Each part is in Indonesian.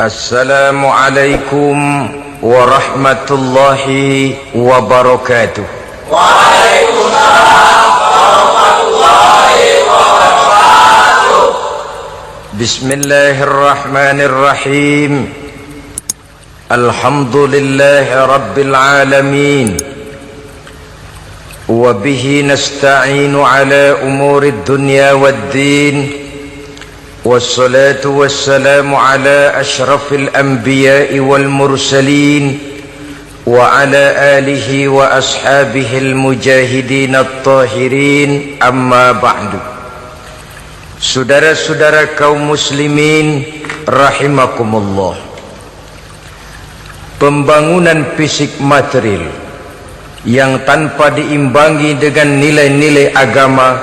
Assalamualaikum warahmatullahi wabarakatuh. Waalaikumsalam warahmatullahi wabarakatuh. Bismillahirrahmanirrahim. Alhamdulillahi rabbil alamin. Wa bihi nasta'inu ala umurid dunya waddin. Wassalatu wassalamu ala ashrafil anbiya'i wal mursalin wa ala alihi wa ashabihil mujahidin at-tahirin, amma ba'du. Saudara-saudara kaum muslimin rahimakumullah, pembangunan fisik material yang tanpa diimbangi dengan nilai-nilai agama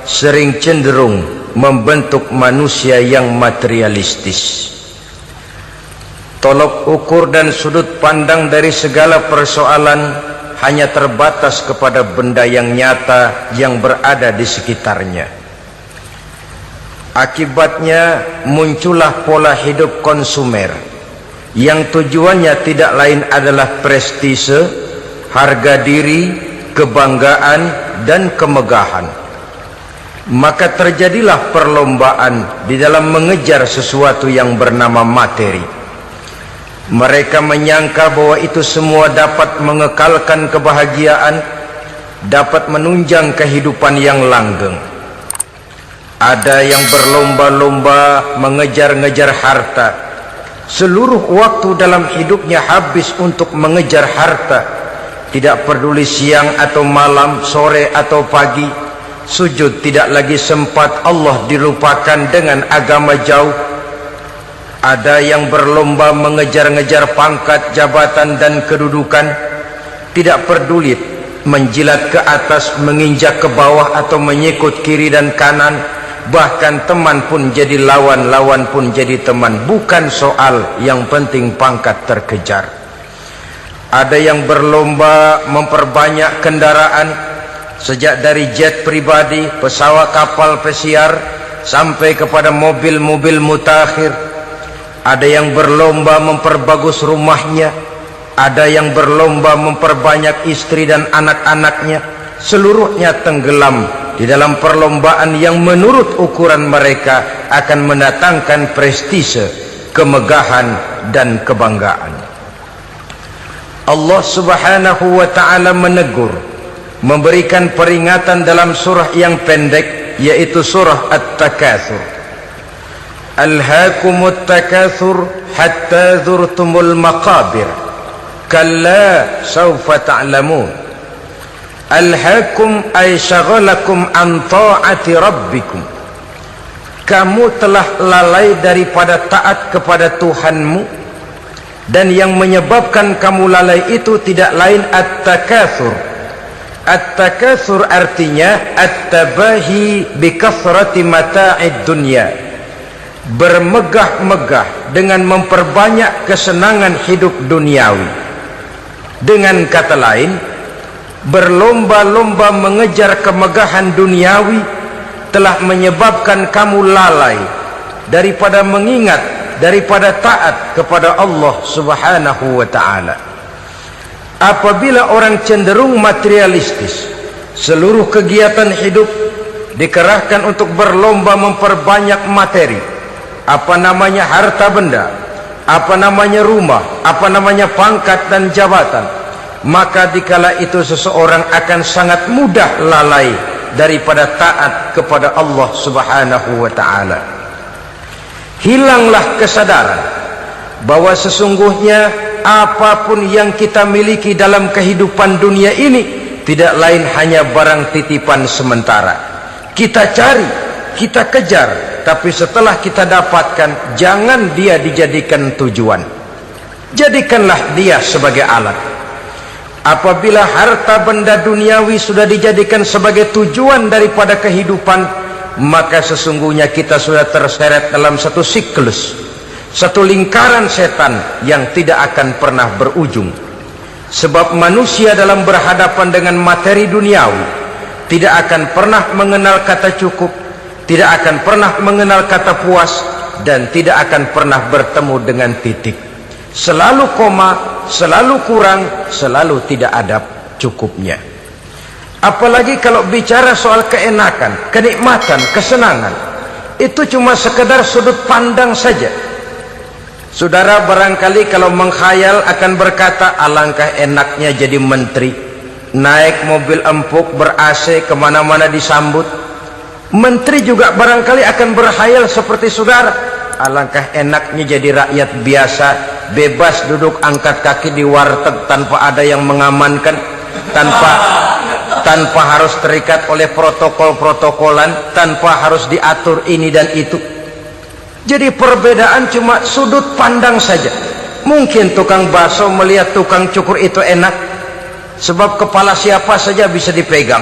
sering cenderung membentuk manusia yang materialistis. Tolok ukur dan sudut pandang dari segala persoalan hanya terbatas kepada benda yang nyata yang berada di sekitarnya. Akibatnya muncullah pola hidup konsumer yang tujuannya tidak lain adalah prestise, harga diri, kebanggaan, dan kemegahan. Maka terjadilah perlombaan di dalam mengejar sesuatu yang bernama materi. Mereka menyangka bahwa itu semua dapat mengekalkan kebahagiaan, dapat menunjang kehidupan yang langgeng. Ada yang berlomba-lomba mengejar-ngejar harta. Seluruh waktu dalam hidupnya habis untuk mengejar harta. Tidak peduli siang atau malam, sore atau pagi. Sujud tidak lagi sempat, Allah dilupakan dengan agama jauh. Ada yang berlomba mengejar-ngejar pangkat, jabatan, dan kedudukan. Tidak peduli menjilat ke atas, menginjak ke bawah, atau menyikut kiri dan kanan. Bahkan teman pun jadi lawan, lawan pun jadi teman. Bukan soal, yang penting pangkat terkejar. Ada yang berlomba memperbanyak kendaraan, sejak dari jet pribadi, pesawat, kapal pesiar, sampai kepada mobil-mobil mutakhir. Ada yang berlomba memperbagus rumahnya, ada yang berlomba memperbanyak istri dan anak-anaknya. Seluruhnya tenggelam di dalam perlombaan yang menurut ukuran mereka akan mendatangkan prestise, kemegahan, dan kebanggaan. Allah subhanahu wa ta'ala menegur, memberikan peringatan dalam surah yang pendek, yaitu surah At-Takatsur. Alhaakumut takatsur hatta zurtumul maqabir kalla sawfa ta'lamun. Alhaakum ay syaghalakum an ta'ati rabbikum. Kamu telah lalai daripada taat kepada Tuhanmu, dan yang menyebabkan kamu lalai itu tidak lain at-takatsur. At-takatsur artinya at-tabahi bi kathrati mata'id dunya, bermegah-megah dengan memperbanyak kesenangan hidup duniawi. Dengan kata lain, berlomba-lomba mengejar kemegahan duniawi telah menyebabkan kamu lalai daripada mengingat, daripada taat kepada Allah subhanahu wa ta'ala. Apabila orang cenderung materialistis, seluruh kegiatan hidup dikerahkan untuk berlomba memperbanyak materi. Apa namanya harta benda, apa namanya rumah, apa namanya pangkat dan jabatan. Maka dikala itu seseorang akan sangat mudah lalai daripada taat kepada Allah subhanahu wa ta'ala. Hilanglah kesadaran bahwa sesungguhnya apapun yang kita miliki dalam kehidupan dunia ini tidak lain hanya barang titipan sementara. Kita cari, kita kejar, tapi setelah kita dapatkan, jangan dia dijadikan tujuan. Jadikanlah dia sebagai alat. Apabila harta benda duniawi sudah dijadikan sebagai tujuan daripada kehidupan, maka sesungguhnya kita sudah terseret dalam satu siklus, satu lingkaran setan yang tidak akan pernah berujung. Sebab manusia dalam berhadapan dengan materi duniawi tidak akan pernah mengenal kata cukup, tidak akan pernah mengenal kata puas, dan tidak akan pernah bertemu dengan titik. Selalu koma, selalu kurang, selalu tidak ada cukupnya. Apalagi kalau bicara soal keenakan, kenikmatan, kesenangan, itu cuma sekedar sudut pandang saja. Saudara barangkali kalau mengkhayal akan berkata, alangkah enaknya jadi menteri, naik mobil empuk ber-AC kemana-mana disambut. Menteri juga barangkali akan berkhayal seperti saudara, alangkah enaknya jadi rakyat biasa, bebas duduk angkat kaki di warteg tanpa ada yang mengamankan, tanpa harus terikat oleh protokol-protokolan, tanpa harus diatur ini dan itu. Jadi perbedaan cuma sudut pandang saja. Mungkin tukang bakso melihat tukang cukur itu enak, sebab kepala siapa saja bisa dipegang.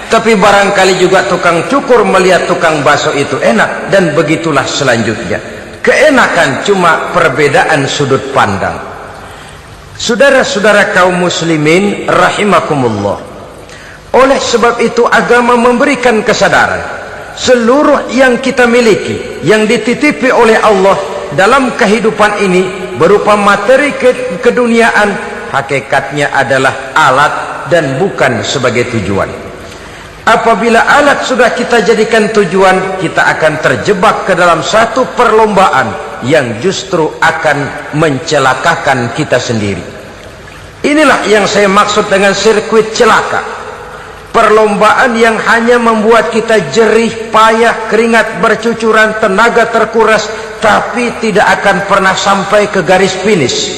Tapi barangkali juga tukang cukur melihat tukang bakso itu enak, dan begitulah selanjutnya. Keenakan cuma perbedaan sudut pandang. Saudara-saudara kaum muslimin rahimakumullah, oleh sebab itu agama memberikan kesadaran seluruh yang kita miliki, yang dititipi oleh Allah dalam kehidupan ini berupa materi keduniaan, hakikatnya adalah alat dan bukan sebagai tujuan. Apabila alat sudah kita jadikan tujuan, kita akan terjebak ke dalam satu perlombaan yang justru akan mencelakakan kita sendiri. Inilah yang saya maksud dengan sirkuit celaka. Perlombaan yang hanya membuat kita jerih, payah, keringat bercucuran, tenaga terkuras, tapi tidak akan pernah sampai ke garis finish.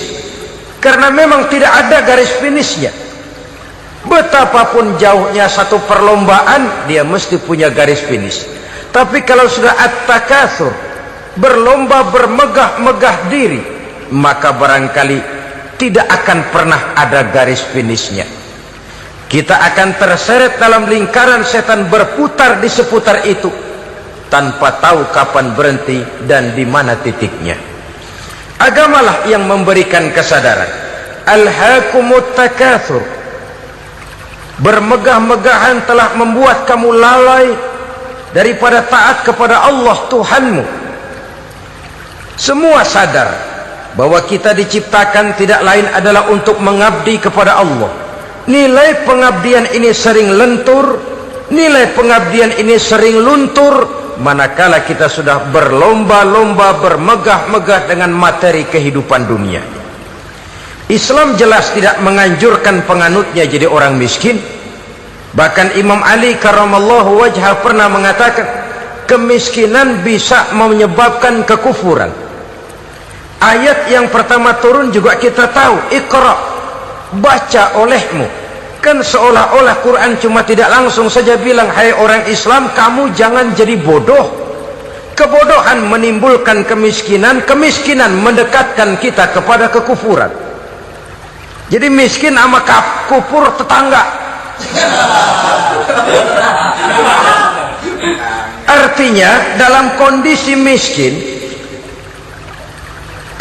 Karena memang tidak ada garis finishnya. Betapapun jauhnya satu perlombaan, dia mesti punya garis finish. Tapi kalau sudah at-takatsur, berlomba bermegah-megah diri, maka barangkali tidak akan pernah ada garis finishnya. Kita akan terseret dalam lingkaran setan, berputar di seputar itu tanpa tahu kapan berhenti dan di mana titiknya. Agamalah yang memberikan kesadaran. Alhaakumut takatsur, bermegah-megahan telah membuat kamu lalai daripada taat kepada Allah Tuhanmu. Semua sadar bahwa kita diciptakan tidak lain adalah untuk mengabdi kepada Allah. Nilai pengabdian ini sering lentur, nilai pengabdian ini sering luntur, manakala kita sudah berlomba-lomba bermegah-megah dengan materi kehidupan dunia. Islam jelas tidak menganjurkan penganutnya jadi orang miskin. Bahkan Imam Ali karramallahu wajhah pernah mengatakan, kemiskinan bisa menyebabkan kekufuran. Ayat yang pertama turun juga kita tahu, Iqra, baca olehmu. Kan seolah-olah Quran cuma tidak langsung saja bilang, hai orang Islam, kamu jangan jadi bodoh. Kebodohan menimbulkan kemiskinan, kemiskinan mendekatkan kita kepada kekufuran. Jadi miskin sama kufur tetangga. Artinya dalam kondisi miskin,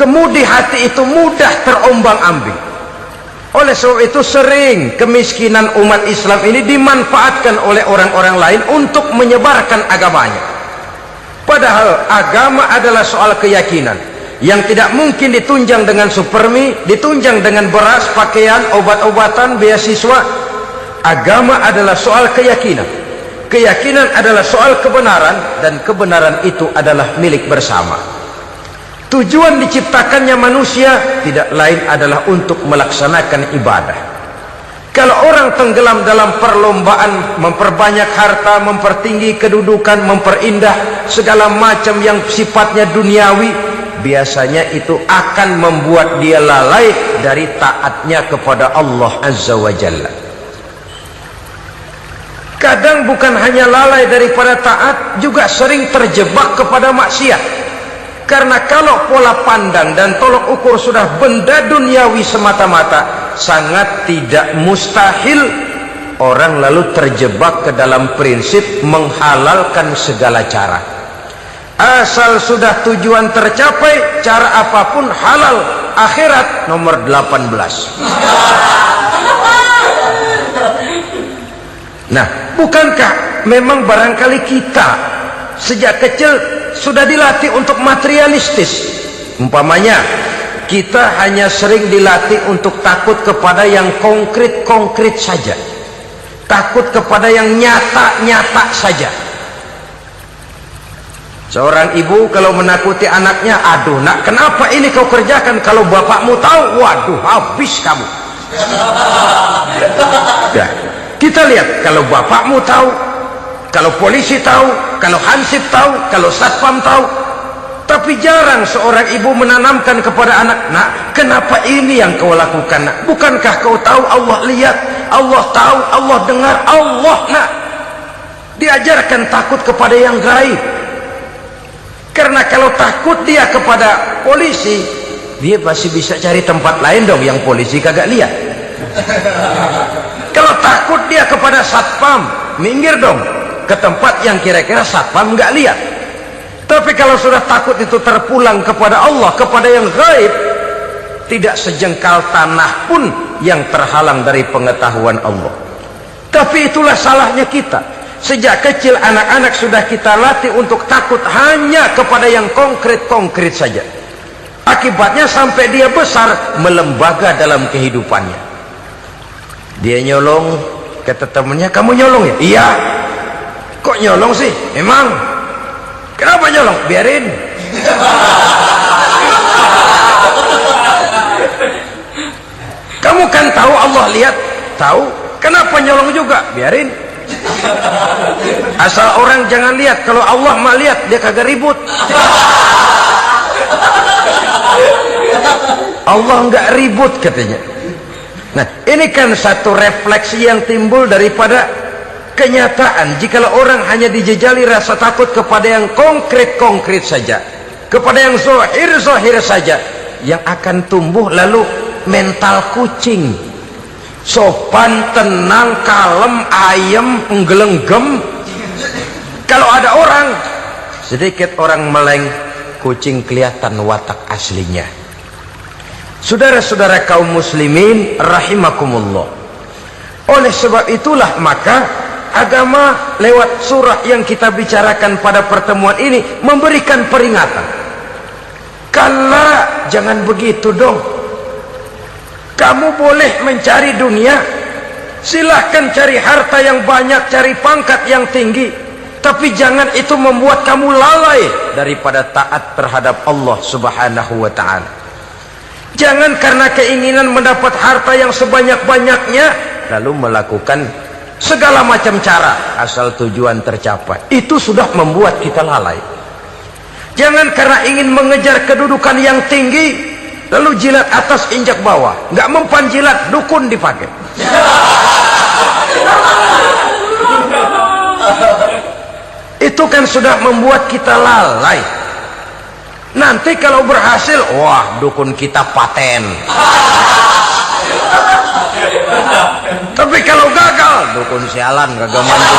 kemudi hati itu mudah terombang-ambing. Oleh sebab itu sering kemiskinan umat Islam ini dimanfaatkan oleh orang-orang lain untuk menyebarkan agamanya. Padahal agama adalah soal keyakinan yang tidak mungkin ditunjang dengan supermi, ditunjang dengan beras, pakaian, obat-obatan, beasiswa. Agama adalah soal keyakinan. Keyakinan adalah soal kebenaran, dan kebenaran itu adalah milik bersama. Tujuan diciptakannya manusia tidak lain adalah untuk melaksanakan ibadah. Kalau orang tenggelam dalam perlombaan memperbanyak harta, mempertinggi kedudukan, memperindah segala macam yang sifatnya duniawi, biasanya itu akan membuat dia lalai dari taatnya kepada Allah Azza wa Jalla. Kadang bukan hanya lalai daripada taat, juga sering terjebak kepada maksiat. Karena kalau pola pandang dan tolok ukur sudah benda duniawi semata-mata, sangat tidak mustahil orang lalu terjebak ke dalam prinsip menghalalkan segala cara. Asal sudah tujuan tercapai, cara apapun halal. Akhirat nomor 18. Nah, bukankah memang barangkali kita sejak kecil sudah dilatih untuk materialistis. Umpamanya kita hanya sering dilatih untuk takut kepada yang konkret-konkret saja, takut kepada yang nyata-nyata saja. Seorang ibu kalau menakuti anaknya, aduh nak, kenapa ini kau kerjakan? Kalau bapakmu tahu, waduh, habis kamu. Ya, kita lihat kalau bapakmu tahu, kalau polisi tahu, kalau hansip tahu, kalau satpam tahu. Tapi jarang seorang ibu menanamkan kepada anak, nak, kenapa ini yang kau lakukan, nak? Bukankah kau tahu Allah lihat, Allah tahu, Allah dengar, Allah, nak? Diajarkan takut kepada yang gaib. Karena kalau takut dia kepada polisi, dia pasti bisa cari tempat lain dong yang polisi kagak lihat. Kalau takut dia kepada satpam, minggir dong ke tempat yang kira-kira satpam nggak lihat. Tapi kalau sudah takut itu terpulang kepada Allah, kepada yang gaib, tidak sejengkal tanah pun yang terhalang dari pengetahuan Allah. Tapi itulah salahnya kita. Sejak kecil anak-anak sudah kita latih untuk takut hanya kepada yang konkret-konkret saja. Akibatnya sampai dia besar melembaga dalam kehidupannya. Dia nyolong, kata temannya, kamu nyolong ya? Iya. Kok nyolong sih? Emang? Kenapa nyolong? Biarin. Kamu kan tahu Allah lihat? Tahu. Kenapa nyolong juga? Biarin. Asal orang jangan lihat. Kalau Allah mah lihat, dia kagak ribut. Allah enggak ribut katanya. Nah, ini kan satu refleksi yang timbul daripada kenyataan. Jikalau orang hanya dijejali rasa takut kepada yang konkret-konkret saja, kepada yang zahir-zahir saja, yang akan tumbuh lalu mental kucing. Sopan, tenang, kalem, ayem, nggelenggem. Kalau ada orang, sedikit orang meleng, kucing kelihatan watak aslinya. Saudara-saudara kaum muslimin rahimakumullah. Oleh sebab itulah maka agama lewat surah yang kita bicarakan pada pertemuan ini memberikan peringatan. Kala, jangan begitu dong. Kamu boleh mencari dunia, silahkan cari harta yang banyak, cari pangkat yang tinggi, tapi jangan itu membuat kamu lalai daripada taat terhadap Allah subhanahu wa ta'ala. Jangan karena keinginan mendapat harta yang sebanyak-banyaknya lalu melakukan segala macam cara asal tujuan tercapai. Itu sudah membuat kita lalai. Jangan karena ingin mengejar kedudukan yang tinggi lalu jilat atas injak bawah, nggak mempan jilat, dukun dipakai. Itu kan sudah membuat kita lalai. Nanti kalau berhasil, wah, dukun kita paten. Tapi kalau gagal, dukun sialan, kagak mampu.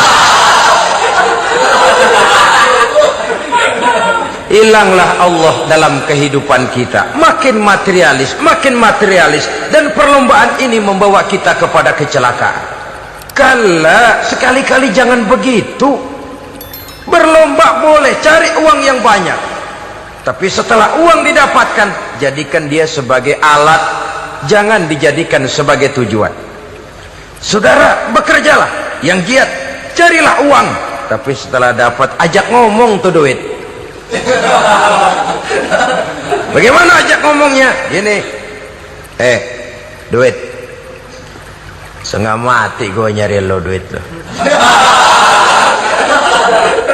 Hilanglah Allah dalam kehidupan kita, makin materialis, dan perlombaan ini membawa kita kepada kecelakaan. Kala, sekali-kali jangan begitu. Berlomba boleh, cari uang yang banyak, tapi setelah uang didapatkan, jadikan dia sebagai alat, jangan dijadikan sebagai tujuan. Saudara, bekerjalah, yang giat, carilah uang, tapi setelah dapat, ajak ngomong tuh duit. Bagaimana ajak ngomongnya? Gini, duit, setengah mati gue nyari lo duit lo.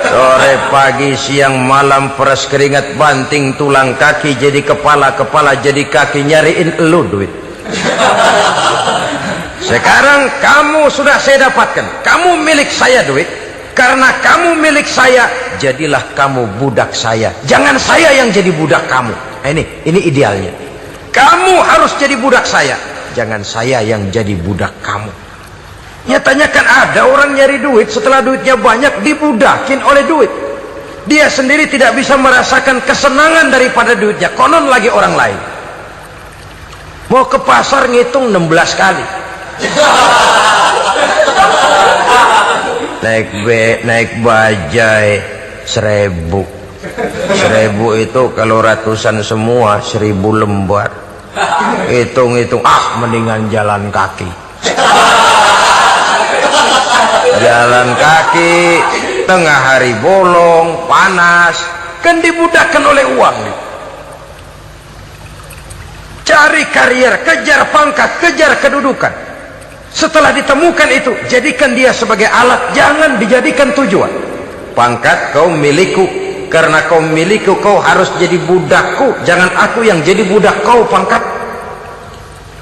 Sore, pagi, siang, malam, peras keringat, banting tulang kaki jadi kepala, kepala jadi kaki, nyariin lo duit. Sekarang kamu sudah saya dapatkan, kamu milik saya duit. Karena kamu milik saya, jadilah kamu budak saya. Jangan saya yang jadi budak kamu. Ini idealnya. Kamu harus jadi budak saya, jangan saya yang jadi budak kamu. Nyatanya kan ada orang nyari duit, setelah duitnya banyak dibudakin oleh duit. Dia sendiri tidak bisa merasakan kesenangan daripada duitnya, konon lagi orang lain. Mau ke pasar ngitung 16 kali. naik bajai, 1000. 1000 itu kalau ratusan semua 1000 lembar. Hitung-hitung, mendingan jalan kaki. Jalan kaki tengah hari bolong, panas, kan dibudakkan oleh uang. Cari karier, kejar pangkat, kejar kedudukan. Setelah ditemukan itu, jadikan dia sebagai alat, jangan dijadikan tujuan. Pangkat kau milikku, karena kau milikku kau harus jadi budakku, jangan aku yang jadi budak kau. Pangkat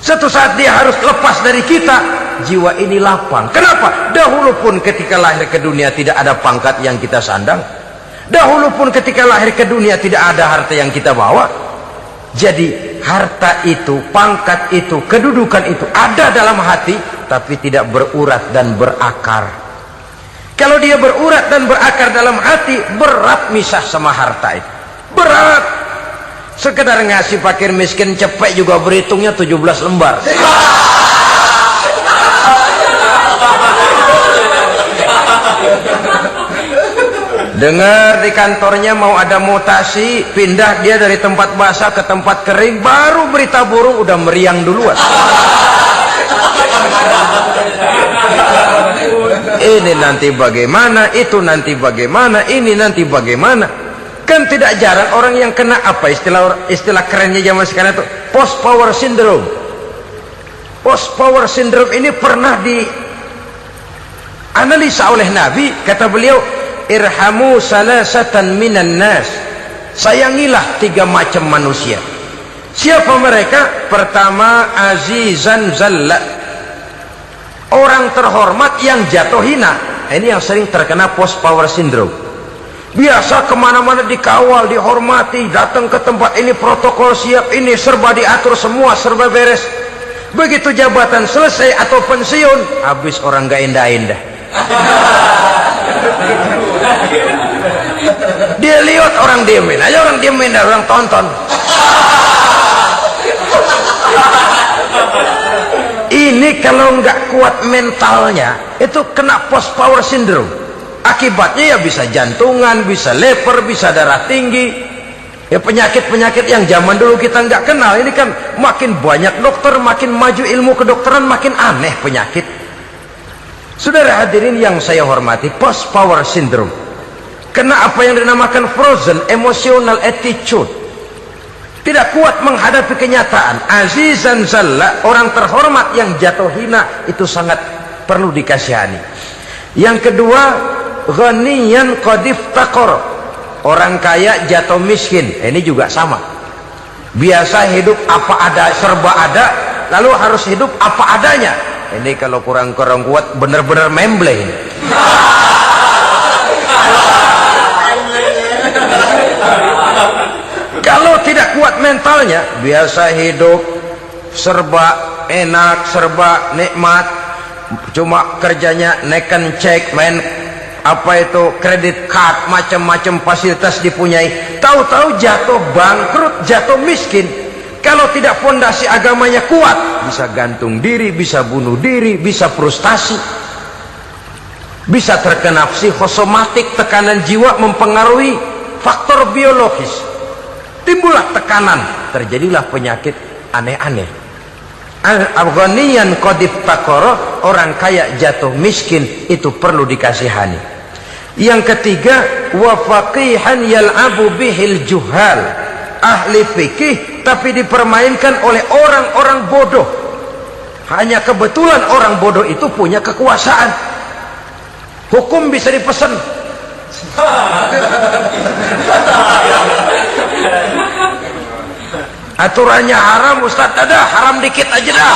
suatu saat dia harus lepas dari kita, jiwa ini lapang. Kenapa? Dahulu pun ketika lahir ke dunia tidak ada pangkat yang kita sandang, dahulu pun ketika lahir ke dunia tidak ada harta yang kita bawa. Jadi harta itu, pangkat itu, kedudukan itu ada dalam hati, tapi tidak berurat dan berakar. Kalau dia berurat dan berakar dalam hati, berat misah sama harta itu, berat. Sekedar ngasih fakir miskin cepet juga berhitungnya 17 lembar. Dengar di kantornya mau ada mutasi, pindah dia dari tempat basah ke tempat kering, baru berita burung udah meriang duluan. Ini nanti bagaimana, itu nanti bagaimana, ini nanti bagaimana. Kan tidak jarang orang yang kena apa istilah kerennya zaman sekarang itu post power syndrome. Post power syndrome ini pernah dianalisa oleh Nabi. Kata beliau, irhamu salasatan minan nas, sayangilah 3 macam manusia. Siapa mereka? Pertama, azizan zalla, orang terhormat yang jatuh hina. Ini yang sering terkena post power syndrome. Biasa kemana-mana dikawal, dihormati, datang ke tempat ini protokol siap, ini serba diatur, semua serba beres. Begitu jabatan selesai atau pensiun, habis orang gak indah-indah. Dia lihat orang diemin aja, orang diemin dan orang tonton. Ini kalau nggak kuat mentalnya, itu kena post power syndrome. Akibatnya ya bisa jantungan, bisa leper, bisa darah tinggi. Ya penyakit-penyakit yang zaman dulu kita nggak kenal. Ini kan makin banyak dokter, makin maju ilmu kedokteran, makin aneh penyakit. Saudara hadirin yang saya hormati, post power syndrome kena apa yang dinamakan frozen emotional attitude. Tidak kuat menghadapi kenyataan. Azizan zalla, orang terhormat yang jatuh hina, itu sangat perlu dikasihani. Yang kedua, ghaniyan qad iftaqara, orang kaya jatuh miskin. Ini juga sama. Biasa hidup apa ada, serba ada, lalu harus hidup apa adanya. Ini kalau kurang-kurang kuat benar-benar memble ini. Kalau tidak kuat mentalnya, biasa hidup serba enak, serba nikmat, cuma kerjanya neken cek, main apa itu kredit card, macam-macam fasilitas dipunyai, tahu-tahu jatuh bangkrut, jatuh miskin. Kalau tidak fondasi agamanya kuat, bisa gantung diri, bisa bunuh diri, bisa frustasi, bisa terkena psikosomatik, tekanan jiwa mempengaruhi faktor biologis, timbullah tekanan, terjadilah penyakit aneh-aneh. Al-ghaniyan qad iftaqara, orang kaya jatuh miskin, itu perlu dikasihani. Yang ketiga, wa faqihan yal'abu bihil juhal, ahli fikih tapi dipermainkan oleh orang-orang bodoh. Hanya kebetulan orang bodoh itu punya kekuasaan. Hukum bisa dipesan. Aturannya haram, Ustaz, ada haram dikit aja dah.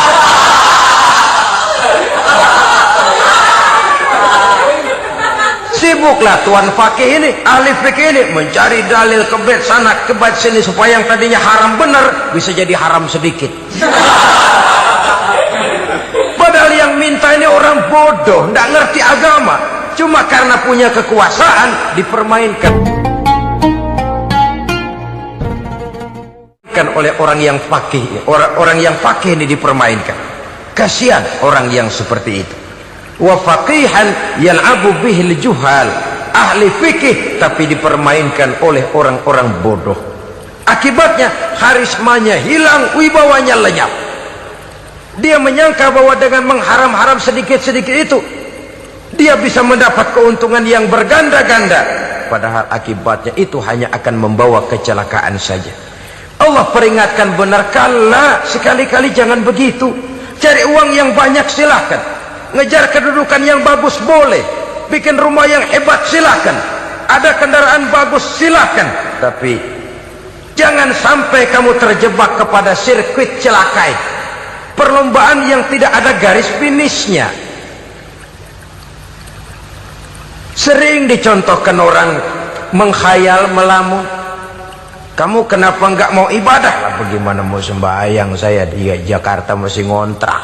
Sibuklah tuan fakih ini, ahli fikih ini mencari dalil kebet sana kebet sini supaya yang tadinya haram benar bisa jadi haram sedikit. Padahal yang minta ini orang bodoh, tidak ngerti agama, cuma karena punya kekuasaan dipermainkan oleh orang yang fakih. Orang yang fakih ini dipermainkan. Kasihan orang yang seperti itu. Wa faqihan yal'abu bihil juhal, ahli fikih, tapi dipermainkan oleh orang-orang bodoh. Akibatnya karismanya hilang, wibawanya lenyap. Dia menyangka bahwa dengan mengharam-haram sedikit-sedikit itu dia bisa mendapat keuntungan yang berganda-ganda, padahal akibatnya itu hanya akan membawa kecelakaan saja. Allah peringatkan benar, kala, sekali-kali jangan begitu. Cari uang yang banyak silahkan, ngejar kedudukan yang bagus boleh, bikin rumah yang hebat silahkan, ada kendaraan bagus silahkan, tapi jangan sampai kamu terjebak kepada sirkuit celakai, perlombaan yang tidak ada garis finishnya. Sering dicontohkan orang menghayal, melamun, kamu kenapa nggak mau ibadah? Lah bagaimana mau sembahyang, saya di Jakarta masih ngontrak.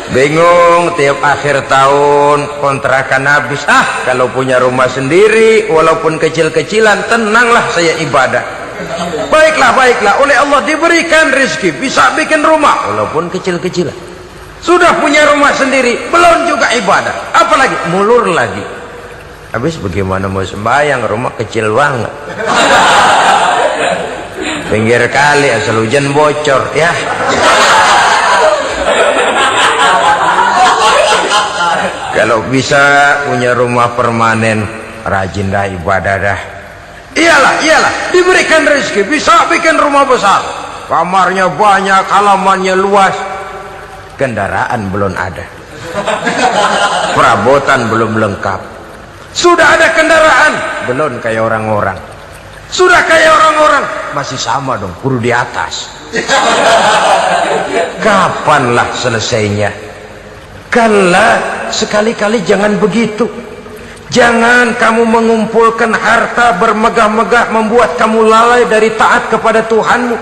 Bingung, tiap akhir tahun kontrakan habis. Kalau punya rumah sendiri walaupun kecil-kecilan, tenanglah saya ibadah. Baiklah, oleh Allah diberikan rezeki, bisa bikin rumah walaupun kecil-kecilan. Sudah punya rumah sendiri, belum juga ibadah, apalagi mulur lagi. Habis bagaimana mau sembahyang, rumah kecil banget. Pinggir kali, asal hujan bocor ya. Kalau bisa punya rumah permanen, rajin dah ibadah dah. Iyalah, diberikan rezeki, bisa bikin rumah besar, kamarnya banyak, halamannya luas, kendaraan belum ada, perabotan belum lengkap. Sudah ada kendaraan, belum kayak orang-orang. Sudah kayak orang-orang, masih sama dong, kudu di atas. Kapanlah selesainya? Kala, sekali-kali jangan begitu. Jangan kamu mengumpulkan harta bermegah-megah membuat kamu lalai dari taat kepada Tuhanmu.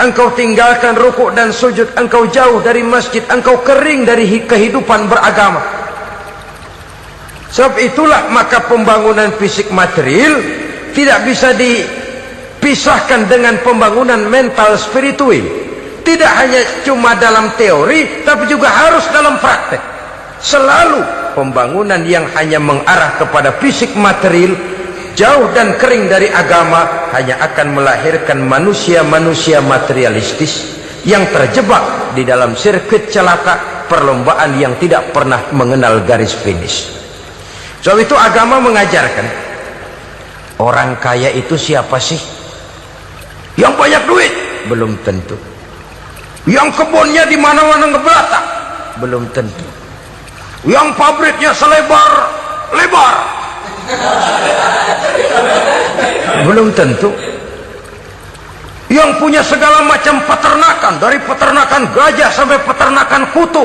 Engkau tinggalkan rukuk dan sujud, engkau jauh dari masjid, engkau kering dari kehidupan beragama. Sebab itulah maka pembangunan fisik material tidak bisa dipisahkan dengan pembangunan mental spiritual. Tidak hanya cuma dalam teori, tapi juga harus dalam praktek. Selalu pembangunan yang hanya mengarah kepada fisik material, jauh dan kering dari agama, hanya akan melahirkan manusia-manusia materialistis yang terjebak di dalam sirkuit celaka, perlombaan yang tidak pernah mengenal garis finish. Sebab itu agama mengajarkan, orang kaya itu siapa sih? Yang banyak duit? Belum tentu. Yang kebunnya di mana-mana ngebelatak? Belum tentu. Yang pabriknya selebar-lebar? Belum tentu. Yang punya segala macam peternakan, dari peternakan gajah sampai peternakan kutu?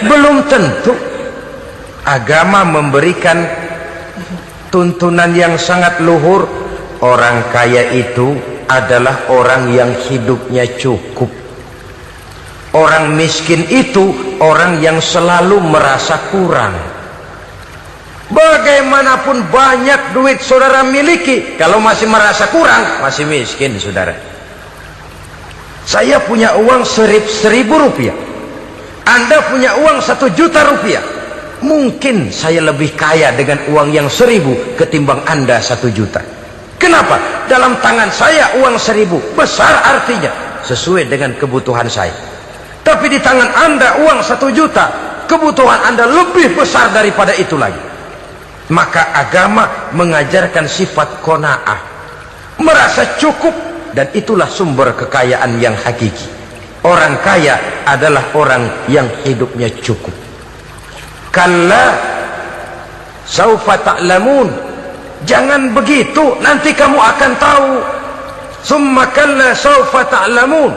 Belum tentu. Agama memberikan tuntunan yang sangat luhur. Orang kaya itu adalah orang yang hidupnya cukup. Orang miskin itu orang yang selalu merasa kurang. Bagaimanapun banyak duit saudara miliki, kalau masih merasa kurang, masih miskin saudara. Saya punya uang 1.000 rupiah, Anda punya uang 1 juta rupiah. Mungkin saya lebih kaya dengan uang yang 1.000 ketimbang Anda 1 juta. Kenapa? Dalam tangan saya uang 1.000 besar, artinya sesuai dengan kebutuhan saya. Tapi di tangan Anda uang 1 juta, kebutuhan Anda lebih besar daripada itu lagi. Maka agama mengajarkan sifat qanaah, merasa cukup, dan itulah sumber kekayaan yang hakiki. Orang kaya adalah orang yang hidupnya cukup. Kalla saufa ta'lamun, jangan begitu, nanti kamu akan tahu. Summa kalla saufa ta'lamun,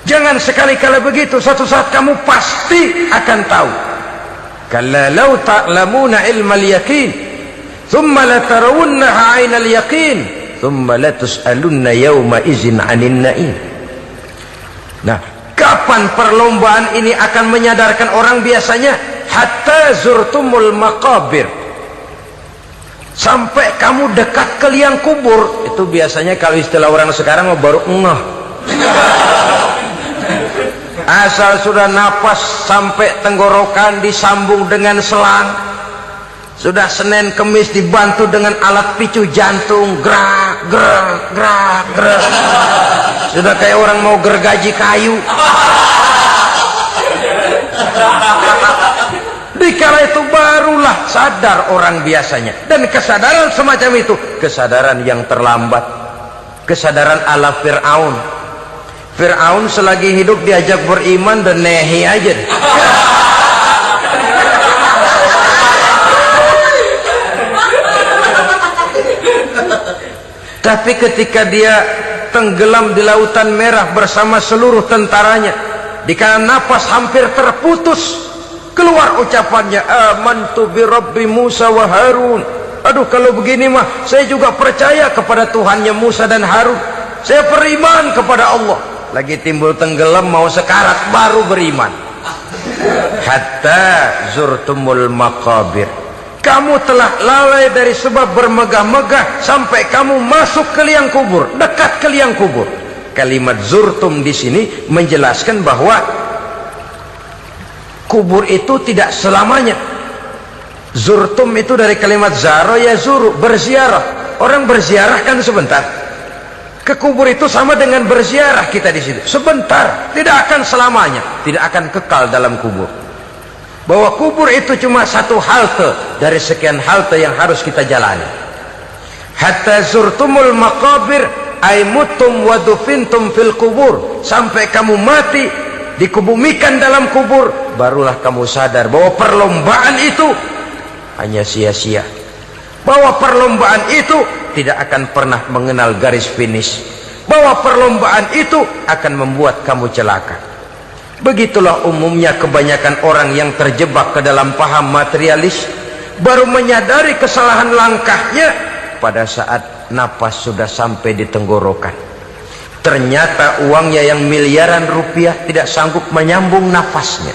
jangan sekali-kali begitu, suatu saat kamu pasti akan tahu. Kalla law ta'lamuna ilmal yaqin thumma latarawunnaha 'ainal yaqin thumma latus'alunna yawma idzin 'anil na'im. Nah, kapan perlombaan ini akan menyadarkan orang? Biasanya hatta zurtumul maqabir, sampai kamu dekat ke liang kubur. Itu biasanya kalau istilah orang sekarang baru ngeh. Asal sudah napas sampai tenggorokan disambung dengan selang, sudah Senin Kemis dibantu dengan alat picu jantung, gerak gerak gerak gerak, sudah kayak orang mau gergaji kayu. Dikala itu barulah sadar orang biasanya. Dan kesadaran semacam itu kesadaran yang terlambat, kesadaran ala Fir'aun. Fir'aun selagi hidup diajak beriman dan nehi aja. Tapi ketika dia tenggelam di lautan merah bersama seluruh tentaranya, dikala napas hampir terputus, keluar ucapannya, amantu bi Rabbi Musa wa Harun. Aduh, kalau begini mah saya juga percaya kepada Tuhannya Musa dan Harun. Saya beriman kepada Allah. Lagi timbul tenggelam mau sekarat baru beriman. Hatta zurtumul maqabir. Kamu telah lalai dari sebab bermegah-megah sampai kamu masuk ke liang kubur, dekat ke liang kubur. Kalimat zurtum di sini menjelaskan bahwa kubur itu tidak selamanya. Zurtum itu dari kalimat zaro ya zuru, berziarah. Orang berziarah kan sebentar. Ke kubur itu sama dengan berziarah kita di situ. Sebentar, tidak akan selamanya, tidak akan kekal dalam kubur. Bahwa kubur itu cuma satu halte dari sekian halte yang harus kita jalani. Hatta zurtumul maqabir ay mutum wa dufintum fil kubur. Sampai kamu mati, dikubumikan dalam kubur, barulah kamu sadar bahwa perlombaan itu hanya sia-sia. Bahwa perlombaan itu tidak akan pernah mengenal garis finish. Bahwa perlombaan itu akan membuat kamu celaka. Begitulah umumnya kebanyakan orang yang terjebak ke dalam paham materialis, baru menyadari kesalahan langkahnya pada saat napas sudah sampai di tenggorokan. Ternyata uangnya yang miliaran rupiah tidak sanggup menyambung nafasnya.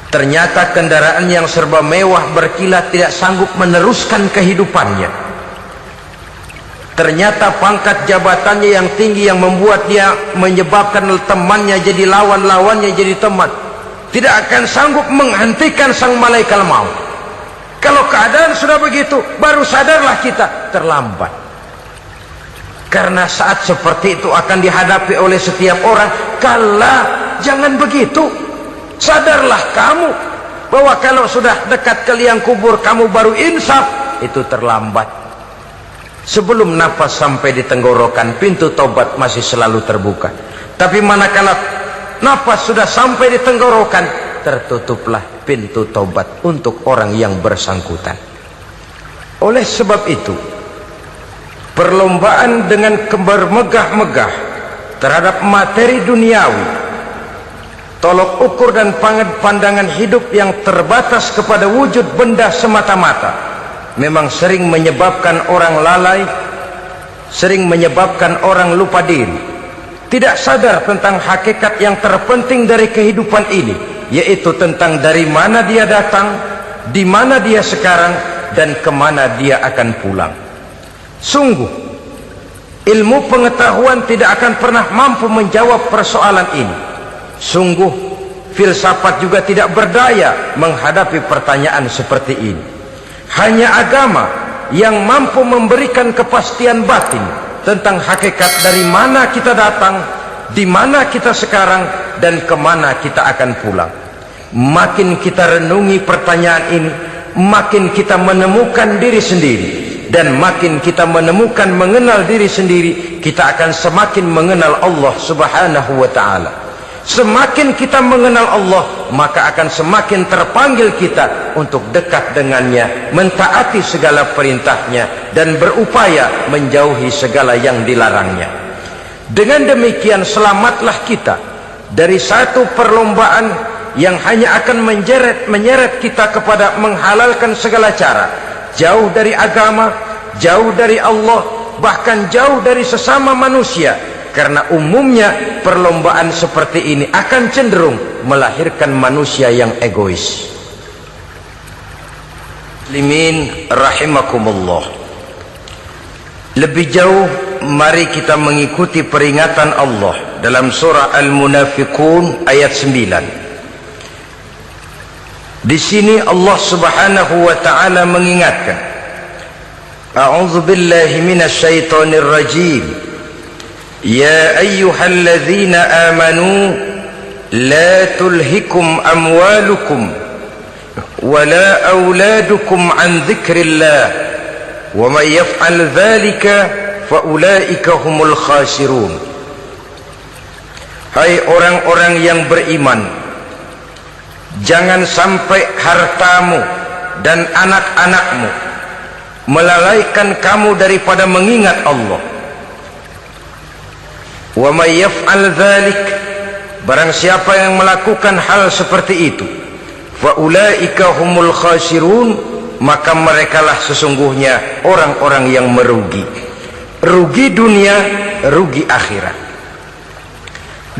Ternyata kendaraan yang serba mewah berkilat tidak sanggup meneruskan kehidupannya. Ternyata pangkat jabatannya yang tinggi yang membuat dia menyebabkan temannya jadi lawan, lawannya jadi teman, tidak akan sanggup menghentikan sang malaikat maut. Kalau keadaan sudah begitu, baru sadarlah kita terlambat. Karena saat seperti itu akan dihadapi oleh setiap orang. Kala, jangan begitu. Sadarlah kamu bahwa kalau sudah dekat ke liang kubur kamu baru insaf, itu terlambat. Sebelum nafas sampai di tenggorokan, pintu taubat masih selalu terbuka. Tapi manakala nafas sudah sampai di tenggorokan, tertutuplah pintu taubat untuk orang yang bersangkutan. Oleh sebab itu, perlombaan dengan bermegah-megah terhadap materi duniawi, tolok ukur dan pandangan hidup yang terbatas kepada wujud benda semata-mata, memang sering menyebabkan orang lalai, sering menyebabkan orang lupa diri, tidak sadar tentang hakikat yang terpenting dari kehidupan ini, yaitu tentang dari mana dia datang, di mana dia sekarang, dan kemana dia akan pulang. Sungguh, ilmu pengetahuan tidak akan pernah mampu menjawab persoalan ini. Sungguh, filsafat juga tidak berdaya menghadapi pertanyaan seperti ini. Hanya agama yang mampu memberikan kepastian batin tentang hakikat dari mana kita datang, di mana kita sekarang, dan kemana kita akan pulang. Makin kita renungi pertanyaan ini, makin kita menemukan diri sendiri. Dan makin kita menemukan mengenal diri sendiri, kita akan semakin mengenal Allah subhanahu wa ta'ala. Semakin kita mengenal Allah, maka akan semakin terpanggil kita untuk dekat dengannya, mentaati segala perintahnya, dan berupaya menjauhi segala yang dilarangnya. Dengan demikian selamatlah kita dari satu perlombaan yang hanya akan menyeret kita kepada menghalalkan segala cara, jauh dari agama, jauh dari Allah, bahkan jauh dari sesama manusia. Karena umumnya perlombaan seperti ini akan cenderung melahirkan manusia yang egois. Muslimin rahimakumullah. Lebih jauh mari kita mengikuti peringatan Allah dalam surah Al-Munafiqun ayat 9. Di sini Allah Subhanahu wa taala mengingatkan, A'udzu billahi minasy syaithanir rajim. Ya ayyuhalladzina amanu la tulhikum amwalukum wala auladukum an dzikrillah wa may yaf'al dzalika fa ulaika humul khasirun. Hai orang-orang yang beriman, jangan sampai hartamu dan anak-anakmu melalaikan kamu daripada mengingat Allah. Wa may yaf'al dzalik, barang siapa yang melakukan hal seperti itu, fa ulaika humul khasirun, maka merekalah sesungguhnya orang-orang yang merugi. Rugi dunia, rugi akhirat.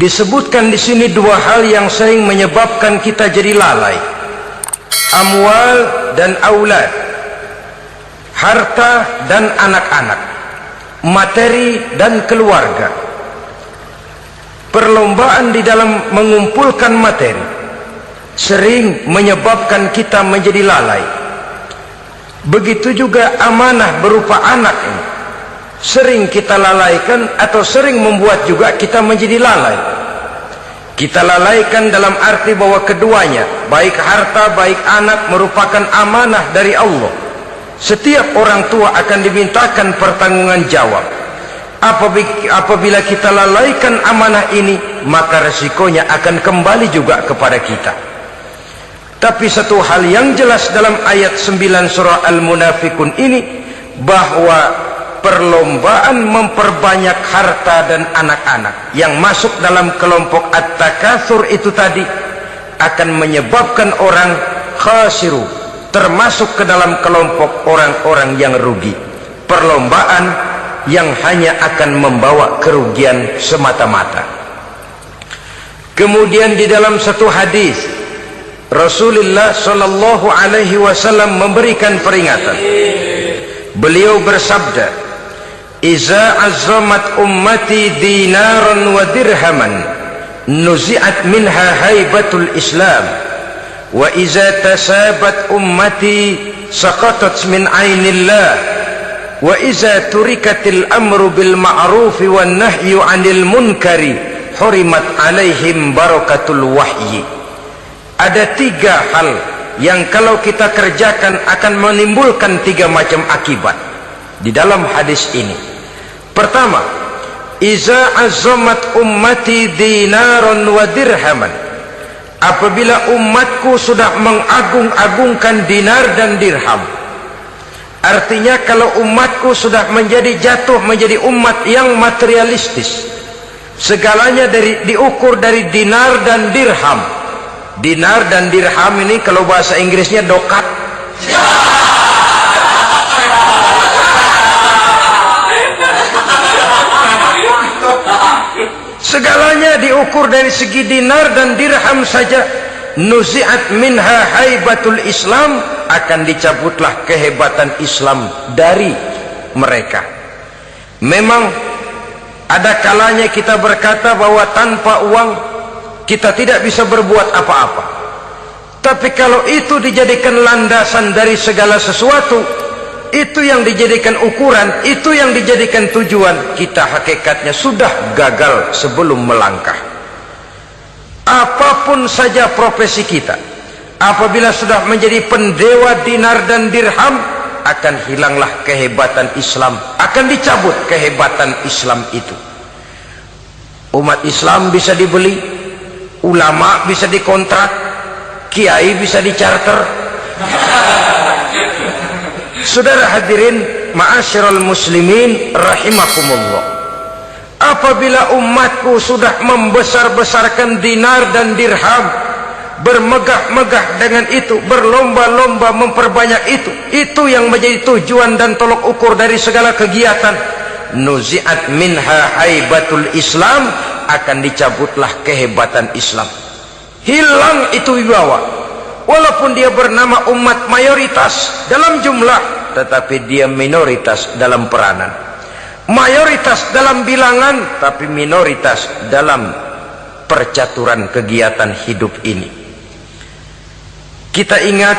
Disebutkan di sini dua hal yang sering menyebabkan kita jadi lalai. Amwal dan aulad. Harta dan anak-anak. Materi dan keluarga. Perlombaan di dalam mengumpulkan materi sering menyebabkan kita menjadi lalai. Begitu juga amanah berupa anak ini sering kita lalaikan atau sering membuat juga kita menjadi lalai. Kita lalaikan dalam arti bahwa keduanya, baik harta baik anak, merupakan amanah dari Allah. Setiap orang tua akan dimintakan pertanggungan jawab. Apabila kita lalaikan amanah ini, maka resikonya akan kembali juga kepada kita. Tapi satu hal yang jelas dalam ayat 9 surah Al-Munafiqun ini, bahwa perlombaan memperbanyak harta dan anak-anak yang masuk dalam kelompok at-takatsur itu tadi akan menyebabkan orang khasiru, termasuk ke dalam kelompok orang-orang yang rugi. Perlombaan yang hanya akan membawa kerugian semata-mata. Kemudian di dalam satu hadis Rasulullah sallallahu alaihi wasallam memberikan peringatan. Beliau bersabda, "Iza azzamat ummati dinaran wa dirhaman, nuzi'at minha haibatul Islam, wa iza tasabat ummati saqatat min ainillah, wa iza turikatil amru bil ma'rufi wan nahyu 'anil munkari, hurimat 'alaihim barakatul wahyi." Ada tiga hal yang kalau kita kerjakan akan menimbulkan tiga macam akibat di dalam hadis ini. Pertama, iza azzamat ummati dinaran wa dirhaman. Apabila umatku sudah mengagung-agungkan dinar dan dirham, artinya kalau umatku sudah jatuh menjadi umat yang materialistis, segalanya diukur dari dinar dan dirham. Dinar dan dirham ini kalau bahasa Inggrisnya dokat. Segalanya diukur dari segi dinar dan dirham saja. Nuzi'at minha haibatul Islam, akan dicabutlah kehebatan Islam dari mereka. Memang ada kalanya kita berkata bahwa tanpa uang kita tidak bisa berbuat apa-apa. Tapi kalau itu dijadikan landasan dari segala sesuatu, itu yang dijadikan ukuran, itu yang dijadikan tujuan, kita hakikatnya sudah gagal sebelum melangkah. Apapun saja profesi kita, apabila sudah menjadi pendewa dinar dan dirham, akan hilanglah kehebatan Islam, akan dicabut kehebatan Islam itu. Umat Islam bisa dibeli, ulama bisa dikontrak, kiai bisa dicarter. Saudara hadirin ma'asyiral muslimin rahimakumullah, apabila umatku sudah membesar-besarkan dinar dan dirham, bermegah-megah dengan itu, berlomba-lomba memperbanyak itu yang menjadi tujuan dan tolok ukur dari segala kegiatan, nuzi'at minha haibatul Islam, akan dicabutlah kehebatan Islam. Hilang itu wibawa. Walaupun dia bernama umat mayoritas dalam jumlah, tetapi dia minoritas dalam peranan. Mayoritas dalam bilangan, tapi minoritas dalam percaturan kegiatan hidup ini. Kita ingat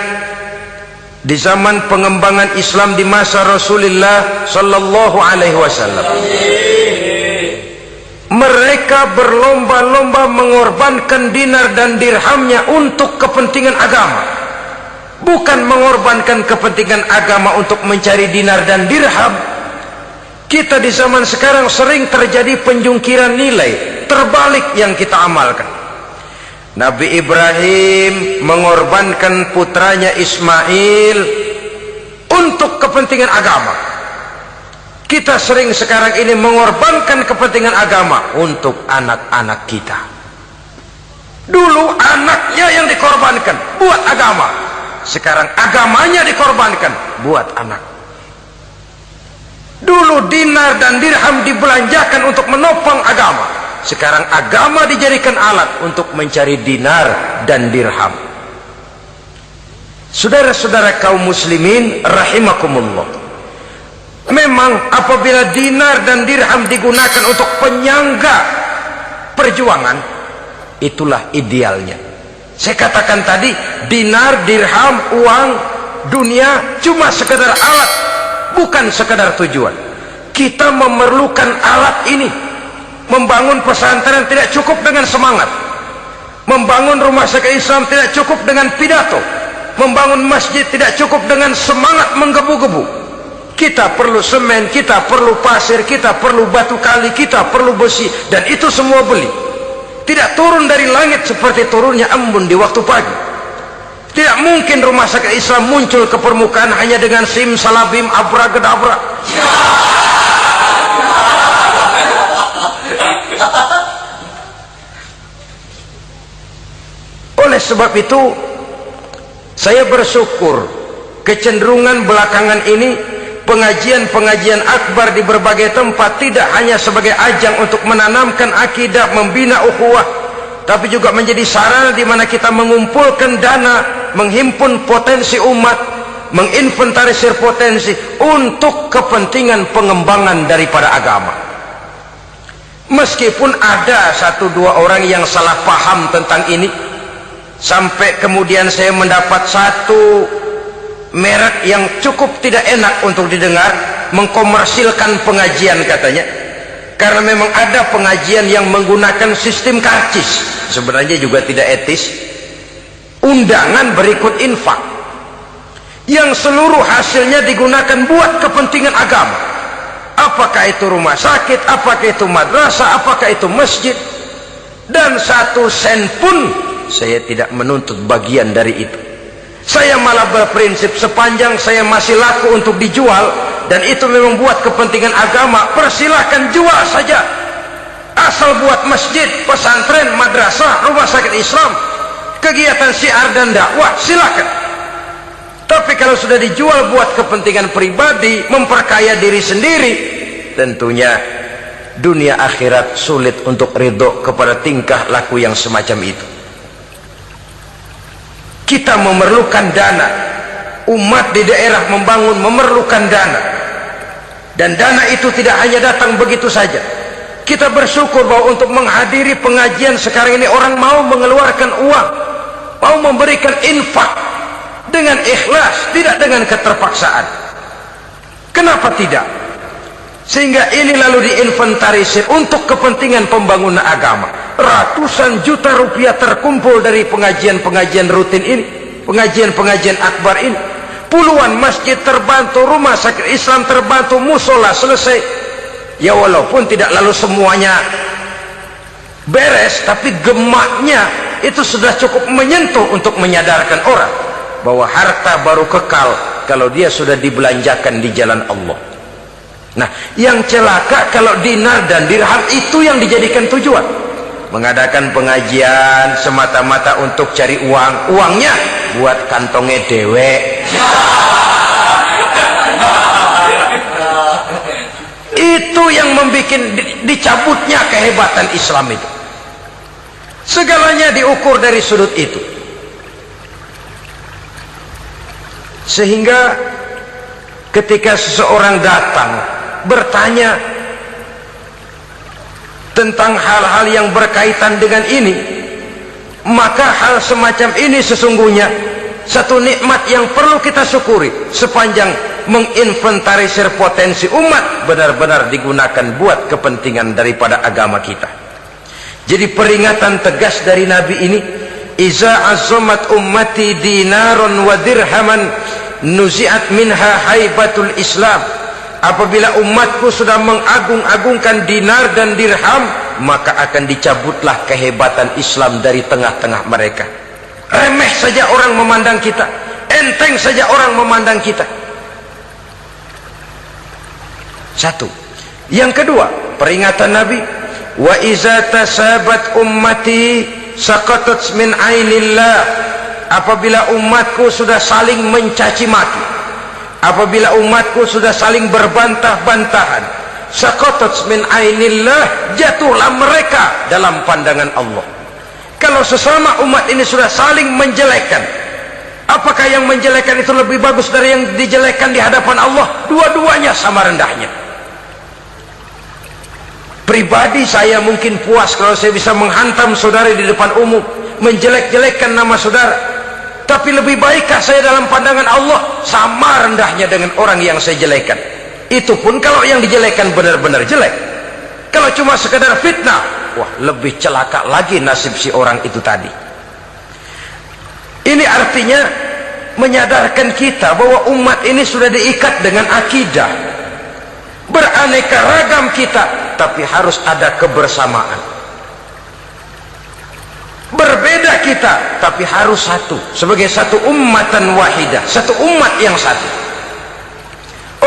di zaman pengembangan Islam di masa Rasulullah sallallahu alaihi wasallam, mereka berlomba-lomba mengorbankan dinar dan dirhamnya untuk kepentingan agama, bukan mengorbankan kepentingan agama untuk mencari dinar dan dirham. Kita di zaman sekarang sering terjadi penjungkiran nilai, terbalik yang kita amalkan. Nabi Ibrahim mengorbankan putranya Ismail untuk kepentingan agama. Kita sering sekarang ini mengorbankan kepentingan agama untuk anak-anak kita. Dulu anaknya yang dikorbankan buat agama, sekarang agamanya dikorbankan buat anak. Dulu dinar dan dirham dibelanjakan untuk menopang agama, sekarang agama dijadikan alat untuk mencari dinar dan dirham. Saudara-saudara kaum muslimin rahimakumullah, memang apabila dinar dan dirham digunakan untuk penyangga perjuangan, itulah idealnya. Saya katakan tadi, dinar, dirham, uang, dunia cuma sekedar alat, bukan sekedar tujuan. Kita memerlukan alat ini. Membangun pesantren tidak cukup dengan semangat, membangun rumah sakit Islam tidak cukup dengan pidato, membangun masjid tidak cukup dengan semangat menggebu-gebu. Kita perlu semen, kita perlu pasir, kita perlu batu kali, kita perlu besi, dan itu semua beli. Tidak turun dari langit seperti turunnya embun di waktu pagi. Tidak mungkin rumah sakit Islam muncul ke permukaan hanya dengan simsalabim abracadabra. Oleh sebab itu, saya bersyukur kecenderungan belakangan ini pengajian-pengajian akbar di berbagai tempat tidak hanya sebagai ajang untuk menanamkan akidah, membina ukhuwah, tapi juga menjadi sarana di mana kita mengumpulkan dana, menghimpun potensi umat, menginventarisir potensi untuk kepentingan pengembangan daripada agama. Meskipun ada satu dua orang yang salah paham tentang ini, sampai kemudian saya mendapat satu merek yang cukup tidak enak untuk didengar, mengkomersilkan pengajian katanya, karena memang ada pengajian yang menggunakan sistem karcis, sebenarnya juga tidak etis. Undangan berikut infak yang seluruh hasilnya digunakan buat kepentingan agama, apakah itu rumah sakit, apakah itu madrasah, apakah itu masjid, dan 1 sen pun saya tidak menuntut bagian dari itu. Saya malah berprinsip sepanjang saya masih laku untuk dijual dan itu memang buat kepentingan agama, persilahkan jual saja, asal buat masjid, pesantren, madrasah, rumah sakit Islam, kegiatan syiar dan dakwah, silakan. Tapi kalau sudah dijual buat kepentingan pribadi, memperkaya diri sendiri, tentunya dunia akhirat sulit untuk ridho kepada tingkah laku yang semacam itu. Kita memerlukan dana, umat di daerah membangun memerlukan dana, dan dana itu tidak hanya datang begitu saja. Kita bersyukur bahwa untuk menghadiri pengajian sekarang ini orang mau mengeluarkan uang, mau memberikan infak dengan ikhlas, tidak dengan keterpaksaan. Kenapa tidak? Sehingga ini lalu diinventarisir untuk kepentingan pembangunan agama. Ratusan juta rupiah terkumpul dari pengajian-pengajian rutin ini, pengajian-pengajian akbar ini. Puluhan masjid terbantu, rumah sakit Islam terbantu, musola selesai. Ya walaupun tidak lalu semuanya beres, tapi gemaknya itu sudah cukup menyentuh untuk menyadarkan orang bahwa harta baru kekal kalau dia sudah dibelanjakan di jalan Allah. Nah, yang celaka kalau dinar dan dirham itu yang dijadikan tujuan. Mengadakan pengajian semata-mata untuk cari uang, uangnya buat kantongnya dewe. Itu yang membuat dicabutnya kehebatan Islam itu. Segalanya diukur dari sudut itu. Sehingga ketika seseorang datang bertanya tentang hal-hal yang berkaitan dengan ini, maka hal semacam ini sesungguhnya satu nikmat yang perlu kita syukuri sepanjang menginventarisir potensi umat benar-benar digunakan buat kepentingan daripada agama kita. Jadi peringatan tegas dari Nabi ini, iza azamat ummati dinaron wa dirhaman nuzi'at minha haibatul Islam. Apabila umatku sudah mengagung-agungkan dinar dan dirham, maka akan dicabutlah kehebatan Islam dari tengah-tengah mereka. Remeh saja orang memandang kita, enteng saja orang memandang kita. Satu. Yang kedua, peringatan Nabi, wa iza tasabat ummati saqatat min ainillah. Apabila umatku sudah saling mencaci maki, apabila umatku sudah saling berbantah-bantahan, saqatat min ainillah, jatuhlah mereka dalam pandangan Allah. Kalau sesama umat ini sudah saling menjelekkan, apakah yang menjelekkan itu lebih bagus dari yang dijelekkan di hadapan Allah? Dua-duanya sama rendahnya. Pribadi saya mungkin puas kalau saya bisa menghantam saudara di depan umum, menjelek-jelekkan nama saudara. Tapi lebih baikkah saya dalam pandangan Allah? Sama rendahnya dengan orang yang saya jelekkan. Itu pun kalau yang dijelekkan benar-benar jelek. Kalau cuma sekedar fitnah, wah, lebih celaka lagi nasib si orang itu tadi. Ini artinya menyadarkan kita bahwa umat ini sudah diikat dengan akidah. Beraneka ragam kita, tapi harus ada kebersamaan. Berbeda kita, tapi harus satu, sebagai satu ummatan wahidah, satu umat yang satu.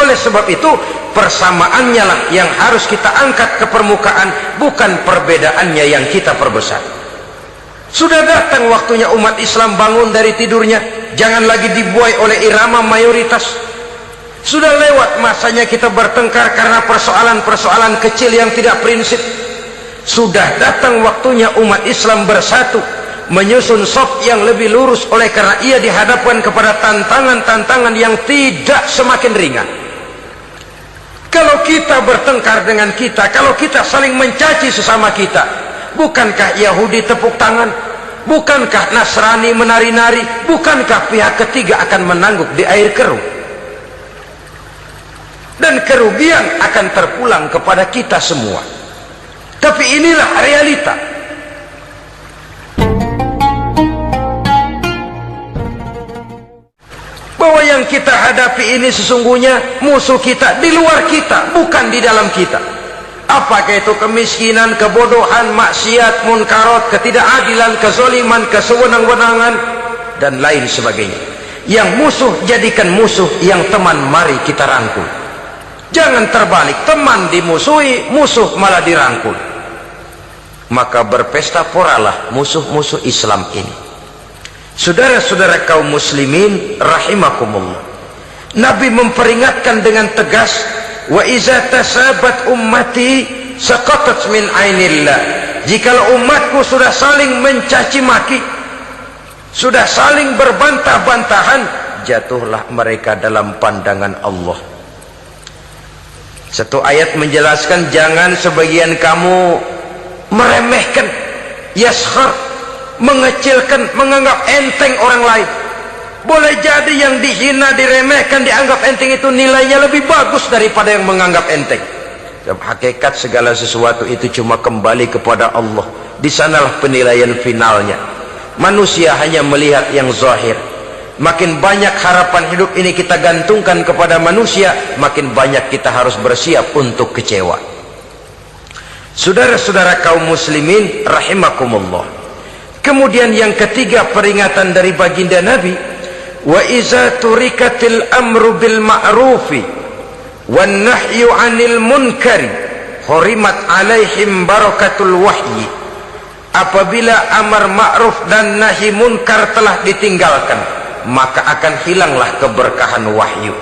Oleh sebab itu, persamaannya lah yang harus kita angkat ke permukaan, bukan perbedaannya yang kita perbesar. Sudah datang waktunya umat Islam bangun dari tidurnya, jangan lagi dibuai oleh irama mayoritas. Sudah lewat masanya kita bertengkar karena persoalan-persoalan kecil yang tidak prinsip. Sudah datang waktunya umat Islam bersatu, menyusun saf yang lebih lurus, oleh karena ia dihadapkan kepada tantangan-tantangan yang tidak semakin ringan. Kalau kita bertengkar dengan kita, kalau kita saling mencaci sesama kita, bukankah Yahudi tepuk tangan? Bukankah Nasrani menari-nari? Bukankah pihak ketiga akan menangguk di air keruh? Dan kerugian akan terpulang kepada kita semua. Tapi inilah realita. Bahwa yang kita hadapi ini sesungguhnya musuh kita di luar kita, bukan di dalam kita. Apakah itu kemiskinan, kebodohan, maksiat, munkarat, ketidakadilan, kezaliman, kesewenang-wenangan, dan lain sebagainya. Yang musuh jadikan musuh, yang teman mari kita rangkul. Jangan terbalik, teman dimusuhi, musuh malah dirangkul. Maka berpesta poralah musuh-musuh Islam ini. Saudara-saudara kaum muslimin rahimakumullah, Nabi memperingatkan dengan tegas, wa iza tasabat ummati saqatat min ainillah. Jikalau umatku sudah saling mencaci maki, sudah saling berbantah-bantahan, jatuhlah mereka dalam pandangan Allah. Satu ayat menjelaskan, jangan sebagian kamu meremehkan, yaskhar, mengecilkan, menganggap enteng orang lain. Boleh jadi yang dihina, diremehkan, dianggap enteng itu nilainya lebih bagus daripada yang menganggap enteng. Dalam hakikat segala sesuatu itu cuma kembali kepada Allah. Di sanalah penilaian finalnya. Manusia hanya melihat yang zahir. Makin banyak harapan hidup ini kita gantungkan kepada manusia, makin banyak kita harus bersiap untuk kecewa. Saudara-saudara kaum muslimin rahimakumullah. Kemudian yang ketiga peringatan dari baginda Nabi, wa iza turikatil amru bil ma'rufi wan nahyu 'anil munkari hurimat 'alaihim barakatul wahyi. Apabila amar ma'ruf dan nahi munkar telah ditinggalkan, maka akan hilanglah keberkahan wahyu,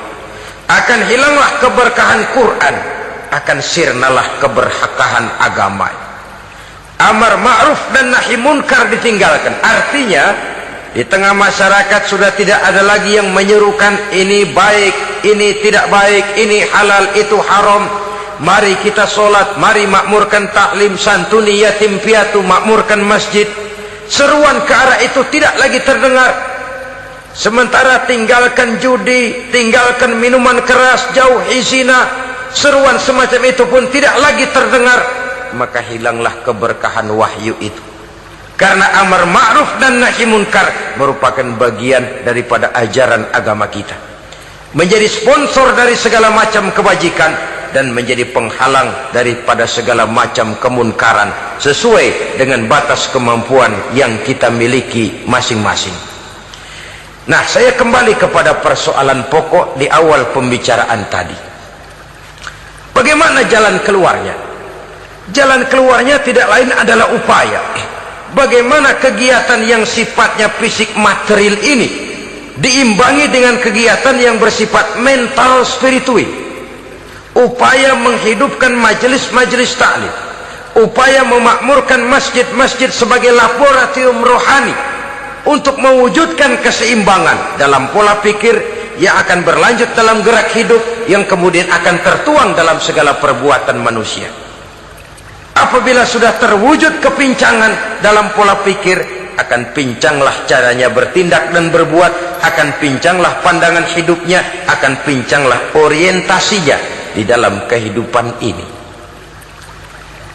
akan hilanglah keberkahan Quran, akan sirnalah keberkahan agama. Amar ma'ruf dan nahi munkar ditinggalkan, artinya Di tengah masyarakat sudah tidak ada lagi yang menyerukan ini baik, ini tidak baik, ini halal, itu haram. Mari kita sholat, mari makmurkan taklim, santuni yatim piatu, makmurkan masjid. Seruan ke arah itu tidak lagi terdengar. Sementara tinggalkan judi, tinggalkan minuman keras, jauhi zina, seruan semacam itu pun tidak lagi terdengar. Maka hilanglah keberkahan wahyu itu. Karena amar ma'ruf dan nahi munkar merupakan bagian daripada ajaran agama kita. Menjadi sponsor dari segala macam kebajikan dan menjadi penghalang daripada segala macam kemunkaran sesuai dengan batas kemampuan yang kita miliki masing-masing. Nah, saya kembali kepada persoalan pokok di awal pembicaraan tadi. Bagaimana jalan keluarnya? Jalan keluarnya tidak lain adalah upaya. Bagaimana kegiatan yang sifatnya fisik material ini diimbangi dengan kegiatan yang bersifat mental spiritual. Upaya menghidupkan majelis-majelis taklim, upaya memakmurkan masjid-masjid sebagai laboratorium rohani untuk mewujudkan keseimbangan dalam pola pikir yang akan berlanjut dalam gerak hidup yang kemudian akan tertuang dalam segala perbuatan manusia. Apabila sudah terwujud kepincangan dalam pola pikir, akan pincanglah caranya bertindak dan berbuat, akan pincanglah pandangan hidupnya, akan pincanglah orientasinya di dalam kehidupan ini.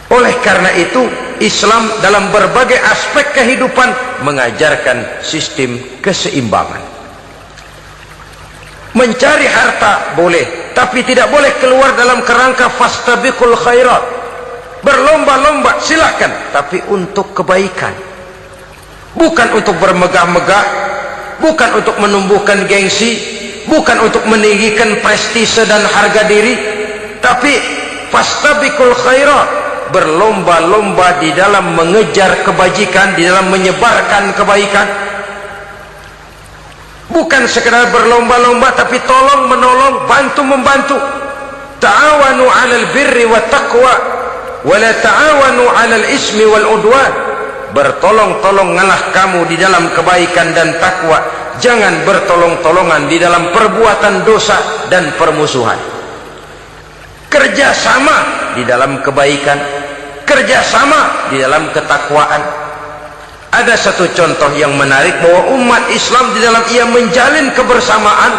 Oleh karena itu, Islam dalam berbagai aspek kehidupan mengajarkan sistem keseimbangan. Mencari harta boleh, tapi tidak boleh keluar dalam kerangka fastabiqul khairat. Berlomba-lomba silahkan, tapi untuk kebaikan, bukan untuk bermegah-megah, bukan untuk menumbuhkan gengsi, bukan untuk meninggikan prestise dan harga diri, tapi fastabiqul khairat, berlomba-lomba di dalam mengejar kebajikan, di dalam menyebarkan kebaikan. Bukan sekedar berlomba-lomba, tapi tolong menolong, bantu membantu. Ta'awanu 'alal birri wat taqwa wala ta'awanu 'alal ismi wal udwan. Bertolong-tolonganlah kamu di dalam kebaikan dan takwa, jangan bertolong-tolongan di dalam perbuatan dosa dan permusuhan. Kerjasama di dalam kebaikan, kerjasama di dalam ketakwaan. Ada satu contoh yang menarik bahwa umat Islam di dalam ia menjalin kebersamaan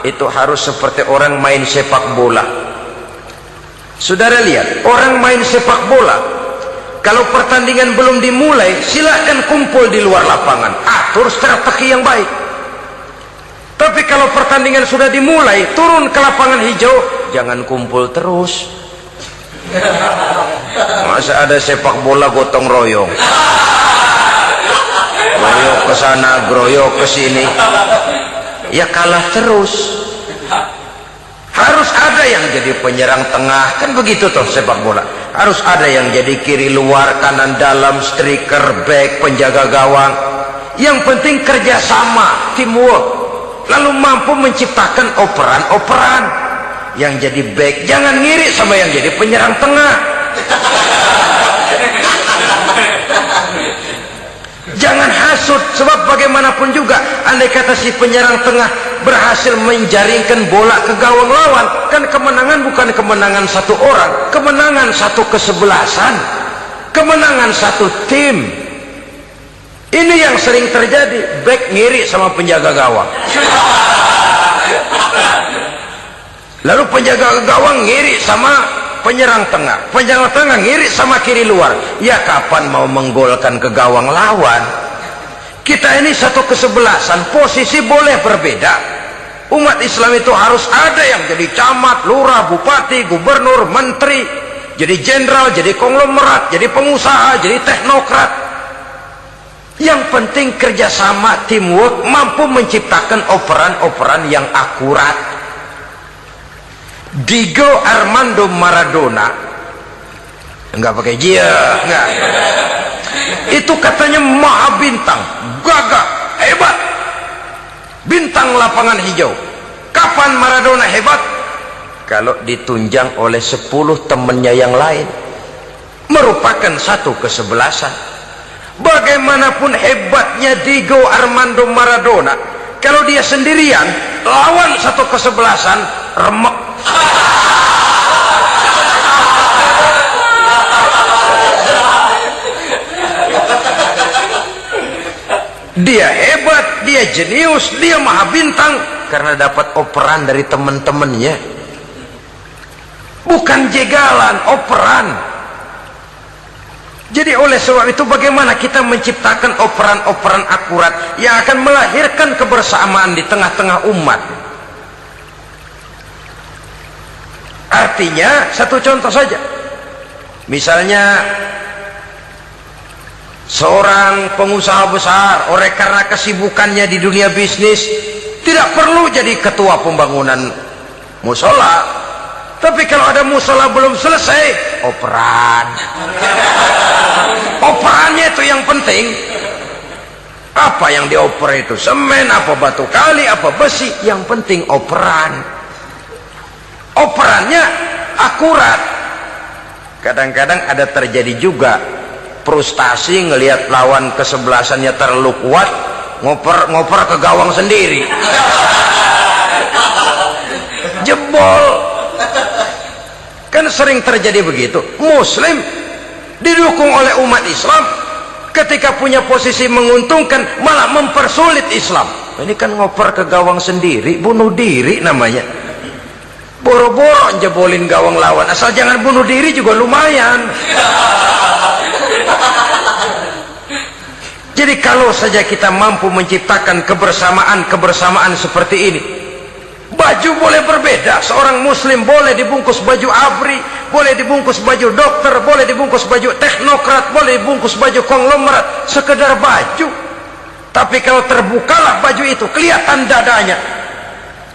itu harus seperti orang main sepak bola. Saudara lihat, orang main sepak bola, kalau pertandingan belum dimulai, silakan kumpul di luar lapangan, atur strategi yang baik. Tapi kalau pertandingan sudah dimulai, turun ke lapangan hijau, jangan kumpul terus. Masa ada sepak bola gotong royong, groyok ke sana, groyok ke sini, ya kalah terus. Harus ada yang jadi penyerang tengah, kan begitu toh sepak bola. Harus ada yang jadi kiri luar, kanan dalam, striker, back, penjaga gawang. Yang penting kerjasama, teamwork, lalu mampu menciptakan operan-operan. Yang jadi back jangan ngiri sama yang jadi penyerang tengah. Jangan hasut, sebab bagaimanapun juga andai kata si penyerang tengah berhasil menjaringkan bola ke gawang lawan, kan kemenangan bukan kemenangan satu orang, kemenangan satu kesebelasan, kemenangan satu tim. Ini yang sering terjadi, back ngiri sama penjaga gawang, lalu penjaga gawang ngiri sama penyerang tengah, penyerang tengah ngiri sama kiri luar. Ya kapan mau menggolkan ke gawang lawan? Kita ini satu kesebelasan, posisi boleh berbeda. Umat Islam itu harus ada yang jadi camat, lurah, bupati, gubernur, menteri, jadi jenderal, jadi konglomerat, jadi pengusaha, jadi teknokrat. Yang penting kerjasama, teamwork, mampu menciptakan operan-operan yang akurat. Diego Armando Maradona, enggak pakai dia, enggak, itu katanya maha bintang, gagah, hebat, bintang lapangan hijau. Kapan Maradona hebat? Kalau ditunjang oleh 10 temannya yang lain, merupakan satu kesebelasan. Bagaimanapun hebatnya Diego Armando Maradona, kalau dia sendirian lawan satu kesebelasan, remek. Dia hebat, dia jenius, dia maha bintang karena dapat operan dari teman-temannya. Bukan jegalan, operan. Jadi oleh sebab itu bagaimana kita menciptakan operan-operan akurat yang akan melahirkan kebersamaan di tengah-tengah umat. Artinya satu contoh saja, misalnya seorang pengusaha besar, oleh karena kesibukannya di dunia bisnis tidak perlu jadi ketua pembangunan musola, tapi kalau ada musola belum selesai, operan. Operannya itu yang penting. Apa yang dioper itu? Semen, apa batu kali, apa besi, yang penting operan. Operannya akurat. Kadang-kadang ada terjadi juga frustasi ngelihat lawan kesebelasannya terlalu kuat, ngoper ke gawang sendiri. Jebol. Kan sering terjadi begitu. Muslim didukung oleh umat Islam, ketika punya posisi menguntungkan malah mempersulit Islam. Ini kan ngoper ke gawang sendiri, bunuh diri namanya. Boro-boro jebolin gawang lawan, asal jangan bunuh diri juga lumayan. Jadi kalau saja kita mampu menciptakan kebersamaan seperti ini, baju boleh berbeda. Seorang muslim boleh dibungkus baju ABRI, boleh dibungkus baju dokter, boleh dibungkus baju teknokrat, boleh dibungkus baju konglomerat, sekedar baju. Tapi kalau terbukalah baju itu, kelihatan dadanya,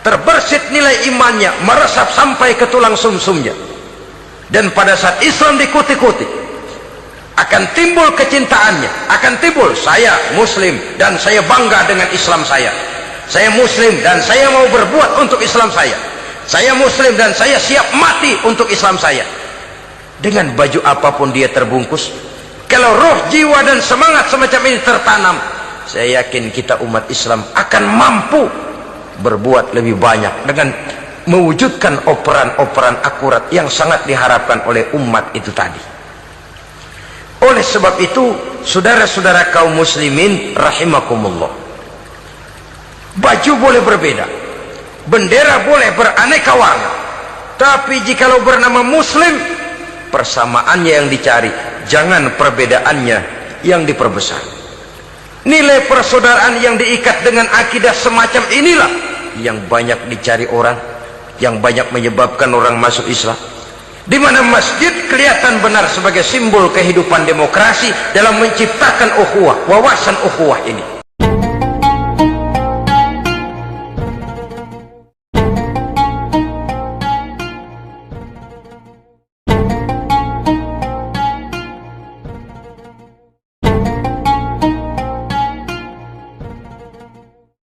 terbersit nilai imannya, meresap sampai ke tulang sumsumnya. Dan pada saat Islam dikuti-kuti, akan timbul kecintaannya, akan timbul, saya muslim dan saya bangga dengan Islam saya. Saya muslim dan saya mau berbuat untuk Islam saya. Saya muslim dan saya siap mati untuk Islam saya. Dengan baju apapun dia terbungkus, kalau roh, jiwa dan semangat semacam ini tertanam, saya yakin kita umat Islam akan mampu berbuat lebih banyak dengan mewujudkan operan-operan akurat yang sangat diharapkan oleh umat itu tadi. Oleh sebab itu, saudara-saudara kaum muslimin rahimakumullah, baju boleh berbeda, bendera boleh beraneka warna, tapi jikalau bernama muslim, persamaannya yang dicari, jangan perbedaannya yang diperbesar. Nilai persaudaraan yang diikat dengan akidah semacam inilah yang banyak dicari orang, yang banyak menyebabkan orang masuk Islam. Di mana masjid kelihatan benar sebagai simbol kehidupan demokrasi dalam menciptakan ukhuwah, wawasan ukhuwah ini.